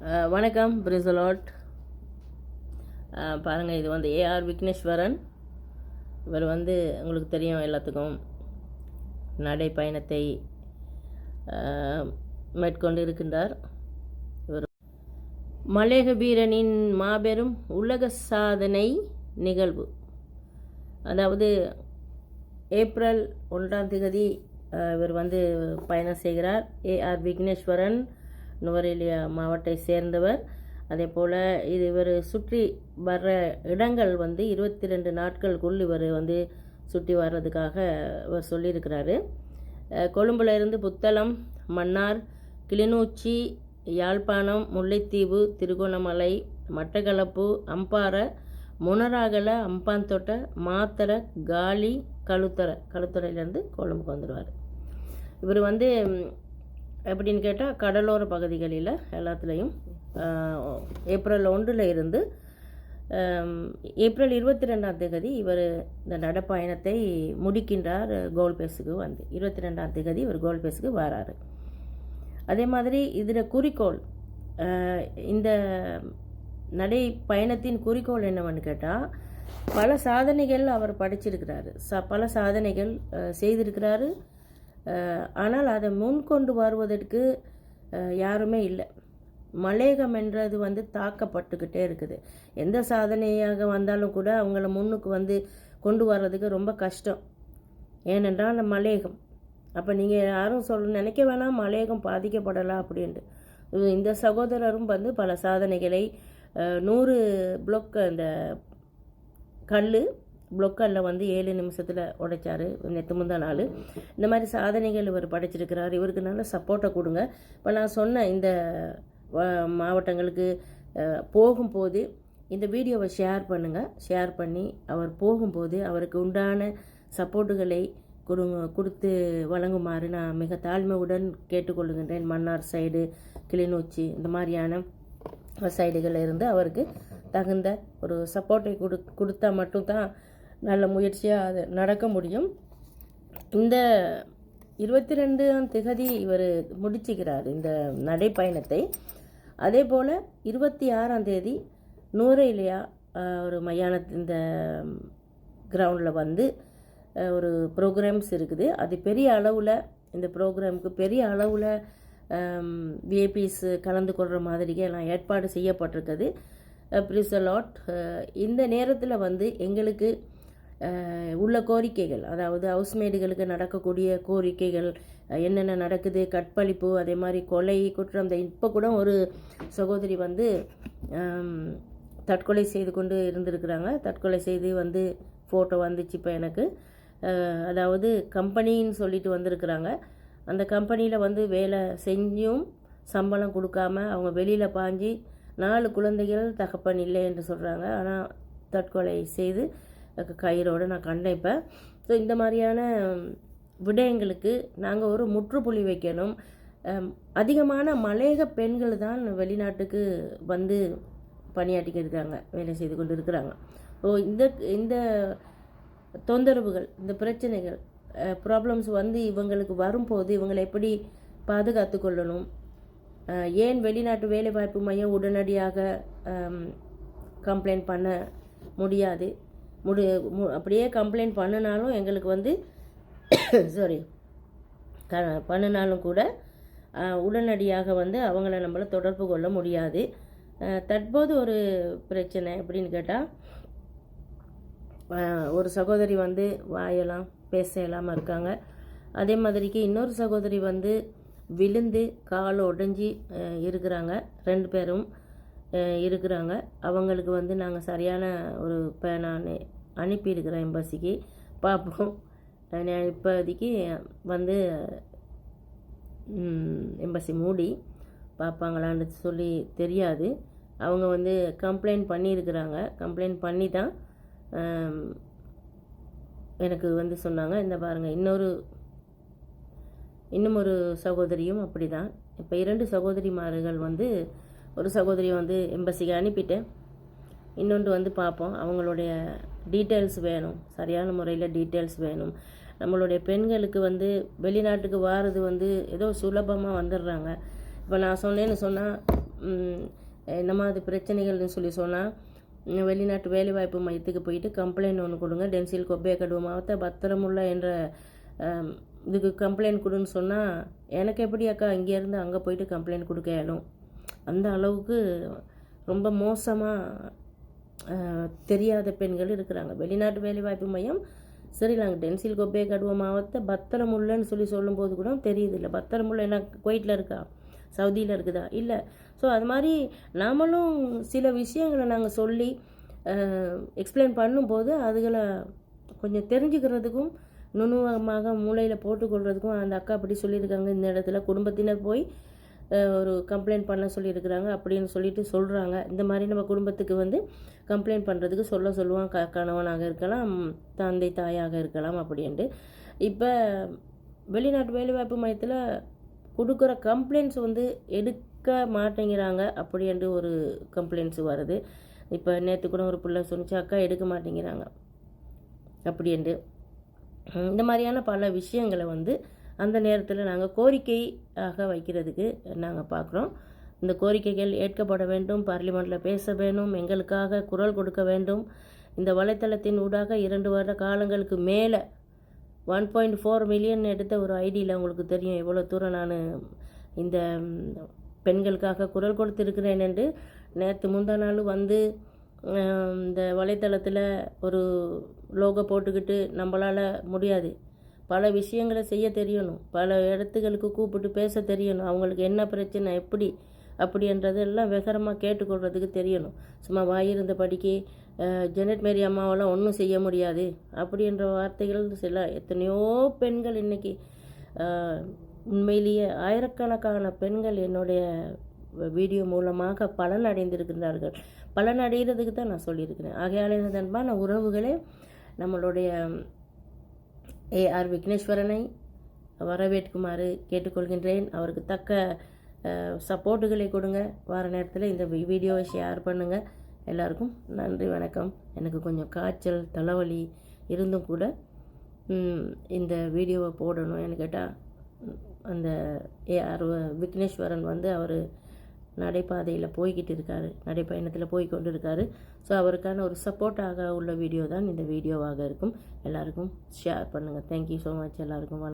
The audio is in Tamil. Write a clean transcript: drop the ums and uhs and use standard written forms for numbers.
வணக்கம் பிரிசலாட். பாருங்கள், இது வந்து ஏஆர் விக்னேஸ்வரன். இவர் வந்து உங்களுக்கு தெரியும் எல்லாத்துக்கும் நடைப்பயணத்தை மேற்கொண்டு இருக்கின்றார். இவர் மலேக வீரனின் மாபெரும் உலக சாதனை நிகழ்வு, அதாவது ஏப்ரல் 1 இவர் வந்து பயணம் செய்கிறார். ஏஆர் விக்னேஸ்வரன் நுவரெலியா மாவட்டத்தை சேர்ந்தவர். அதே போல் இவர் சுற்றி வர்ற இடங்கள் வந்து 22 நாட்களுக்குள் இவர் வந்து சுற்றி வர்றதுக்காக இவர் சொல்லியிருக்கிறாரு. கொழும்புல இருந்து புத்தளம், மன்னார், கிளிநொச்சி, யாழ்ப்பாணம், முல்லைத்தீவு, திருகோணமலை, மட்டக்களப்பு, அம்பாறை, முனராகல, அம்பாந்தோட்டை, மாத்தறை, காலி, களுத்துறையிலேருந்து கொழும்புக்கு வந்துடுவார். இவர் வந்து எப்படின்னு கேட்டால் கடலோர பகுதிகளில் எல்லாத்துலேயும் ஏப்ரல் 1 இருந்து ஏப்ரல் 22 இவர் இந்த நடப்பயணத்தை முடிக்கின்றார். கோல்பேஸுக்கு வந்து 22 இவர் கோல்பேஸுக்கு வராரு. அதே மாதிரி இதில் குறிக்கோள், இந்த நடை பயணத்தின் குறிக்கோள் என்னவென்னு கேட்டால், பல சாதனைகள் அவர் படிச்சிருக்கிறாரு, பல சாதனைகள் செய்திருக்கிறாரு. ஆனால் அதை முன்கொண்டு வருவதற்கு யாருமே இல்லை. மலேகம் என்றது வந்து தாக்கப்பட்டுக்கிட்டே இருக்குது. எந்த சாதனையாக வந்தாலும் கூட அவங்கள முன்னுக்கு வந்து கொண்டு வர்றதுக்கு ரொம்ப கஷ்டம். ஏனென்றால் அந்த மலேகம், அப்போ நீங்கள் யாரும் நினைக்க வேணாம் மலேகம் பாதிக்கப்படலாம் அப்படின்ட்டு. இந்த சகோதரரும் வந்து பல சாதனைகளை 100 பிளொக் அந்த ப்ளொக்கல்ல வந்து 7 நிமிஷத்தில் உடைச்சார் நேற்று முந்தா நாள். இந்த மாதிரி சாதனைகள் இவர் படைச்சிருக்கிறார். இவருக்கு நல்ல சப்போர்ட்டை கொடுங்க. இப்போ நான் சொன்ன இந்த மாவட்டங்களுக்கு போகும்போது இந்த வீடியோவை ஷேர் பண்ணுங்கள். ஷேர் பண்ணி அவர் போகும்போது அவருக்கு உண்டான சப்போர்ட்டுகளை கொடுத்து வழங்குமாறு நான் மிக தாழ்மையுடன் கேட்டுக்கொள்கின்றேன். மன்னார் சைடு, கிளிநொச்சி, இந்த மாதிரியான சைடுகளில் இருந்து அவருக்கு தகுந்த ஒரு சப்போர்ட்டை கொடுத்தா மட்டும்தான் நல்ல முயற்சியாக அது நடக்க முடியும். இந்த 22 இவர் முடிச்சுக்கிறார் இந்த நடைப்பயணத்தை. அதே போல் 26 நுவரெலியா ஒரு இந்த கிரவுண்டில் வந்து ஒரு ப்ரோக்ராம்ஸ் இருக்குது. அது பெரிய அளவில், இந்த ப்ரோக்ராமுக்கு பெரிய அளவில் விஐபிஸ் கலந்து கொள்கிற மாதிரியே எல்லாம் ஏற்பாடு செய்யப்பட்டிருக்குது. பிரிசலாட். இந்த நேரத்தில் வந்து எங்களுக்கு உள்ள கோரிக்கைகள், அதாவது ஹவுஸ்மேடுகளுக்கு நடக்கக்கூடிய கோரிக்கைகள் என்னென்ன நடக்குது, கற்பழிப்பு, அதே மாதிரி கொலை, குற்றம். இப்போ கூட ஒரு சகோதரி வந்து தற்கொலை செய்து கொண்டு இருந்திருக்கிறாங்க. தற்கொலை செய்து வந்து ஃபோட்டோ வந்துச்சு இப்போ எனக்கு. அதாவது கம்பெனின்னு சொல்லிட்டு வந்திருக்கிறாங்க. அந்த கம்பெனியில் வந்து வேலை செஞ்சும் சம்பளம் கொடுக்காம அவங்க வெளியில் பாஞ்சு 4 குழந்தைகள் தகப்பன் இல்லை என்று சொல்கிறாங்க. ஆனால் தற்கொலை செய்து கயிறோடு நான் கண்டேன் இப்போ. ஸோ இந்த மாதிரியான விடயங்களுக்கு நாங்கள் ஒரு முற்றுப்புள்ளி வைக்கணும். அதிகமான மலேக பெண்கள் தான் வெளிநாட்டுக்கு வந்து பணியாற்றிக்க இருக்காங்க, வேலை செய்து கொண்டு இருக்கிறாங்க. ஸோ இந்த தொந்தரவுகள், இந்த பிரச்சனைகள், ப்ராப்ளம்ஸ் வந்து இவங்களுக்கு வரும்போது இவங்களை எப்படி பாதுகாத்து கொள்ளணும், ஏன் வெளிநாட்டு வேலைவாய்ப்பு மையம் உடனடியாக கம்ப்ளைண்ட் பண்ண முடியாது, அப்படியே கம்ப்ளைண்ட் பண்ணினாலும் எங்களுக்கு வந்து பண்ணினாலும் கூட உடனடியாக வந்து அவங்கள நம்மளை தொடர்பு கொள்ள முடியாது. தற்போது ஒரு பிரச்சனை எப்படின்னு கேட்டால், ஒரு சகோதரி வந்து வாயெல்லாம் பேச இல்லாமல் இருக்காங்க. அதே மாதிரிக்கு இன்னொரு சகோதரி வந்து விழுந்து கால் உடைஞ்சி இருக்கிறாங்க. 2 பேரும் இருக்கிறாங்க. அவங்களுக்கு வந்து நாங்கள் சரியான ஒரு நான் அனுப்பியிருக்கிறேன் எம்பசிக்கு. பார்ப்போம், இப்போதைக்கு வந்து எம்பசி மூடி பார்ப்பாங்களான்னு சொல்லி தெரியாது. அவங்க வந்து கம்ப்ளைண்ட் பண்ணியிருக்கிறாங்க. கம்ப்ளைண்ட் பண்ணி தான் எனக்கு வந்து சொன்னாங்க. இந்த பாருங்கள், இன்னும் ஒரு சகோதரியும் அப்படி தான். இப்போ 2 சகோதரிமார்கள் வந்து, ஒரு சகோதரியை வந்து எம்பசிக்கு அனுப்பிட்டேன். இன்னொன்று வந்து பார்ப்போம். அவங்களுடைய டீட்டெயில்ஸ் வேணும், சரியான முறையில் டீட்டெயில்ஸ் வேணும். நம்மளுடைய பெண்களுக்கு வந்து வெளிநாட்டுக்கு வாரது வந்து ஏதோ சுலபமாக வந்துடுறாங்க. இப்போ நான் சொன்னேன்னு சொன்னால் என்னமா அது பிரச்சனைகள்னு சொல்லி சொன்னால், வெளிநாட்டு வேலைவாய்ப்பு மையத்துக்கு போயிட்டு கம்ப்ளைண்ட் ஒன்று கொடுங்க. டென்சில் கொப்பே கடுவ மாவட்ட பத்திரமுள்ள என்ற இதுக்கு கம்ப்ளைண்ட் கொடுன்னு சொன்னால், எனக்கு எப்படி அக்கா இங்கேருந்து அங்கே போயிட்டு கம்ப்ளைண்ட் கொடுக்க இயலும்? அந்த அளவுக்கு ரொம்ப மோசமாக தெரியாத பெண்கள் இருக்கிறாங்க. வெளிநாட்டு வேலைவாய்ப்பு மையம் ஸ்ரீலங்கா டென்சில் கொப்பே கடுவ மாவட்ட பத்திரமுள்ளன்னு சொல்லி சொல்லும்போது கூட தெரியுது இல்லை. பத்திரமுள்ள என்ன குவைட்டில் இருக்கா, சவுதியில் இருக்குதா? இல்லை. ஸோ அது மாதிரி நாமளும் சில விஷயங்களை நாங்கள் சொல்லி எக்ஸ்பிளைன் பண்ணும்போது அதுகளை கொஞ்சம் தெரிஞ்சுக்கிறதுக்கும் நுணுவமாக மூளையில் போட்டுக்கொள்கிறதுக்கும் அந்த அக்கா அப்படி சொல்லியிருக்காங்க, இந்த இடத்துல குடும்பத்தினர் போய் ஒரு கம்ப்ளைண்ட் பண்ண சொல்லியிருக்கிறாங்க அப்படின்னு சொல்லிட்டு சொல்கிறாங்க. இந்த மாதிரி நம்ம குடும்பத்துக்கு கம்ப்ளைண்ட் பண்ணுறதுக்கு சொல்லுவான், கணவனாக இருக்கலாம், தந்தை தாயாக இருக்கலாம் அப்படின்ட்டு. இப்போ வெளிநாட்டு வேலைவாய்ப்பு மையத்தில் கொடுக்குற கம்ப்ளைண்ட்ஸ் எடுக்க மாட்டேங்கிறாங்க அப்படின்ட்டு ஒரு கம்ப்ளைண்ட்ஸ் வருது. இப்போ நேற்று கூட ஒரு பிள்ளை சொன்னிச்சு, அக்கா எடுக்க மாட்டேங்கிறாங்க அப்படின்ட்டு. இந்த மாதிரியான பல விஷயங்களை அந்த நேரத்தில் நாங்கள் கோரிக்கையாக வைக்கிறதுக்கு நாங்கள் பார்க்குறோம். இந்த கோரிக்கைகள் ஏற்கப்பட வேண்டும், பார்லிமெண்ட்டில் பேச வேண்டும், எங்களுக்காக குரல் கொடுக்க வேண்டும். இந்த வலைத்தளத்தின் ஊடாக 2 வருட காலங்களுக்கு மேலே 1.4 மில்லியன் எடுத்த ஒரு ஐடியில் உங்களுக்கு தெரியும் எவ்வளோ தூரம் நான் இந்த பெண்களுக்காக குரல் கொடுத்துருக்கிறேன் என்று. நேற்று முந்தா நாள் இந்த வலைத்தளத்தில் ஒரு லோகோ போட்டுக்கிட்டு நம்மளால் முடியாது, பல விஷயங்களை செய்ய தெரியணும், பல இடத்துகளுக்கு கூப்பிட்டு பேச தெரியணும், அவங்களுக்கு என்ன பிரச்சனை எப்படி அப்படின்றதெல்லாம் வெகரமாக கேட்டுக்கொள்கிறதுக்கு தெரியணும். சும்மா வாயிருந்த படிக்க ஜெனட் மேரி அம்மாவெல்லாம் ஒன்றும் செய்ய முடியாது அப்படின்ற வார்த்தைகள் சில எத்தனையோ பெண்கள் இன்றைக்கி உண்மையிலேயே ஆயிரக்கணக்கான பெண்கள் என்னுடைய வீடியோ மூலமாக பலன் அடைந்திருக்கிறார்கள். பலன் அடைகிறதுக்கு தான் நான் சொல்லியிருக்கிறேன். ஆகையால் அன்பான உறவுகளே, நம்மளுடைய AR விக்னேஸ்வரனை வரவேற்குமாறு கேட்டுக்கொள்கின்றேன். அவருக்கு தக்க சப்போர்ட்டுகளை கொடுங்க. வார நேரத்தில் இந்த வீடியோவை ஷேர் பண்ணுங்கள். எல்லாருக்கும் நன்றி, வணக்கம். எனக்கு கொஞ்சம் காய்ச்சல் தலைவலி இருந்தும் கூட இந்த வீடியோவை போடணும் கேட்டால், அந்த AR விக்னேஸ்வரன் அவர் நடைபாதையில் போய்கிட்டு இருக்கார், நடைப்பயணத்தில் போய்கொண்டு இருக்கார். ஸோ அவருக்கான ஒரு சப்போர்ட்டாக உள்ள வீடியோ தான் இந்த வீடியோவாக இருக்கும். எல்லாருக்கும் ஷேர் பண்ணுங்கள். Thank you so much. எல்லாருக்கும்